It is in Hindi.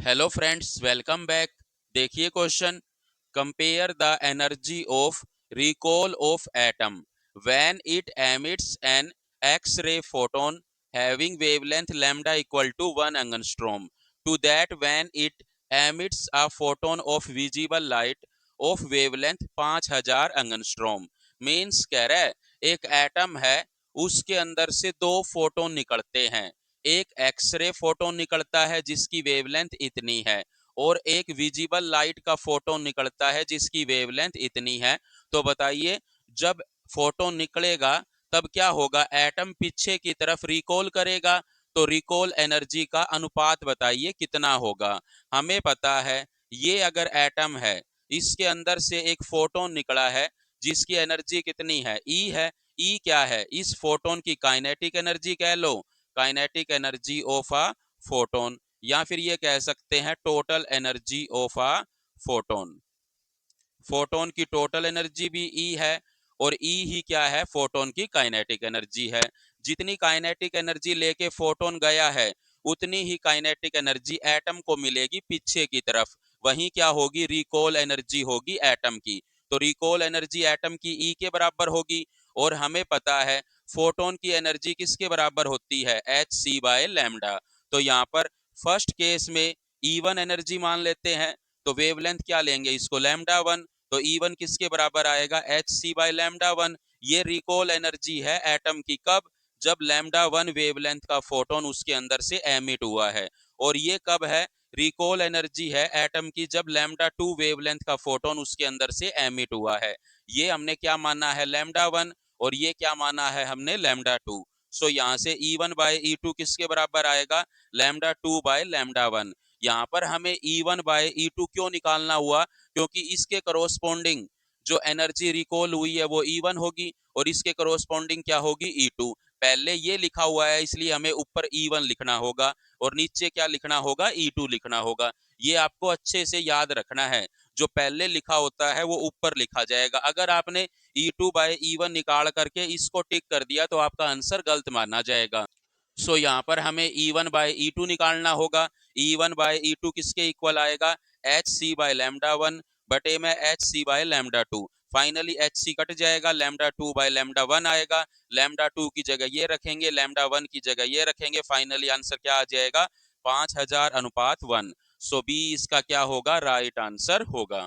Hello friends, welcome back. देखिए question. Compare the energy of recoil of atom when it emits an X ray photon having wavelength lambda equal to 1 angstrom to that when it emits a photon of visible light of wavelength 5000 angstrom. Means कह रहा है एक एटम है, उसके अंदर से दो फोटोन निकलते हैं। एक एक्सरे फोटोन निकलता है जिसकी वेवलेंथ इतनी है, और एक विजिबल लाइट का फोटोन निकलता है जिसकी वेवलेंथ इतनी है। तो बताइए, जब फोटोन निकलेगा तब क्या होगा? एटम पीछे की तरफ रिकॉल करेगा, तो रिकॉल एनर्जी का अनुपात बताइए कितना होगा। हमें पता है, ये अगर एटम है, इसके अंदर से एक फोटोन निकला है जिसकी एनर्जी कितनी है? ई है। ई क्या है? इस फोटोन की काइनेटिक एनर्जी कह लो, kinetic energy of a photon, या फिर ये कह सकते हैं total energy of a photon. Photon की टोटल एनर्जी भी ई है, और ई ही क्या है? फोटोन की काइनेटिक एनर्जी है। जितनी काइनेटिक एनर्जी लेके फोटोन गया है, उतनी ही काइनेटिक एनर्जी एटम को मिलेगी पीछे की तरफ। वहीं क्या होगी? रिकॉल एनर्जी होगी एटम की। तो रिकॉल एनर्जी एटम की ई के बराबर होगी। और हमें पता है फोटोन की एनर्जी किसके बराबर होती है? H C by lambda. तो यहाँ पर फर्स्ट केस में E1 एनर्जी मान लेते हैं, तो वेवलेंथ क्या लेंगे? इसको लैम्डा वन। तो E1 किसके बराबर आएगा? H C by lambda one. ये रिकॉल एनर्जी है एटम की। कब? जब लैम्डा वन वेवलेंथ का फोटोन उसके अंदर से एमिट हुआ है। और ये कब है? रिकॉल एनर्जी है एटम की जब लैम्डा टू वेवलेंथ का फोटोन उसके अंदर से एमिट हुआ है। ये हमने क्या माना है? Lambda one. और ये क्या माना है हमने? Lambda two. सो यहाँ से E1 बाय E2 किसके बराबर आएगा? Lambda two by lambda one. यहाँ पर हमें E1 बाय E2 क्यों निकालना हुआ? क्योंकि इसके करोस्पोंडिंग जो एनर्जी रिकॉल हुई है वो E1 होगी, और इसके करोस्पोंडिंग क्या होगी? E2। पहले ये लिखा हुआ है, इसलिए हमें ऊपर E1 लिखना होगा, और नीचे क्या लिखना होगा? E2 लिखना होगा। ये आपको अच्छे से याद रखना है। जो पहले लिखा होता है वो ऊपर लिखा जाएगा। अगर आपने E2 बाय E1 निकाल करके इसको टिक कर दिया तो आपका आंसर गलत माना जाएगा। सो यहाँ पर हमें E1 बाय E2 निकालना होगा। E1 बाय E2 किसके इक्वल आएगा? H C by lambda one बटे में H C by lambda two. Finally H C cut जाएगा, lambda two by lambda one आएगा। लैम्डा टू की जगह ये रखेंगे, लैम्डा वन की जगह ये रखेंगे। फाइनली आंसर क्या आ जाएगा? 5000 अनुपात वन। सो बी इसका क्या होगा? राइट आंसर होगा।